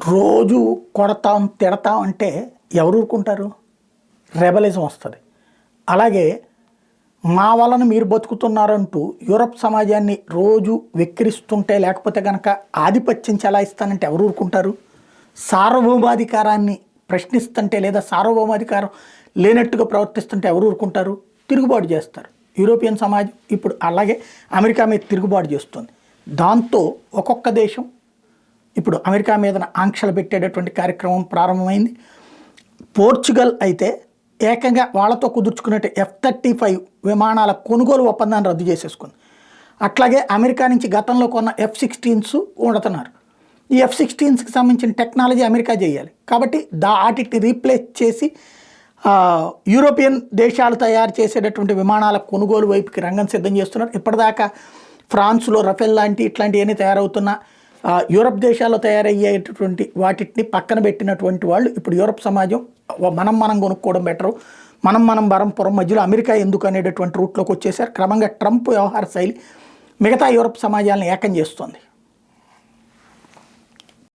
రోజు కొడతాం తిడతాం అంటే ఎవరు ఊరుకుంటారు? రెబలిజం వస్తుంది. అలాగే మా వలన మీరు బతుకుతున్నారంటూ యూరప్ సమాజాన్ని రోజు వెక్కిరిస్తుంటే, లేకపోతే కనుక ఆధిపత్యం చెలాయిస్తానంటే ఎవరు ఊరుకుంటారు? సార్వభౌమాధికారాన్ని ప్రశ్నిస్తుంటే లేదా సార్వభౌమాధికారం లేనట్టుగా ప్రవర్తిస్తుంటే ఎవరు ఊరుకుంటారు? తిరుగుబాటు చేస్తారు. యూరోపియన్ సమాజం ఇప్పుడు అలాగే అమెరికా మీద తిరుగుబాటు చేస్తుంది. దాంతో ఒక్కొక్క దేశం ఇప్పుడు అమెరికా మీద ఆంక్షలు పెట్టేటటువంటి కార్యక్రమం ప్రారంభమైంది. పోర్చుగల్ అయితే ఏకంగా వాళ్ళతో కుదుర్చుకున్నట్టు F-35 విమానాల కొనుగోలు ఒప్పందాన్ని రద్దు చేసేసుకుంది. అట్లాగే అమెరికా నుంచి గతంలో కొన్న F-16s వండుతున్నారు. ఈ F-16కి సంబంధించిన టెక్నాలజీ అమెరికా చేయాలి కాబట్టి వాటిని రీప్లేస్ చేసి యూరోపియన్ దేశాలు తయారు చేసేటటువంటి విమానాల కొనుగోలు వైపుకి రంగం సిద్ధం చేస్తున్నారు. ఇప్పటిదాకా ఫ్రాన్స్లో రఫేల్ ఇట్లాంటివన్నీ తయారవుతున్న యూరప్ దేశాల్లో తయారయ్యేటటువంటి వాటిని పక్కన పెట్టినటువంటి వాళ్ళు ఇప్పుడు యూరప్ సమాజం మనం కొనుక్కోవడం బెటరు, మనం బరంపురం మధ్యలో అమెరికా ఎందుకు అనేటటువంటి రూట్లోకి వచ్చేసారు. క్రమంగా ట్రంప్ వ్యవహార శైలి మిగతా యూరప్ సమాజాలను ఏకం చేస్తుంది.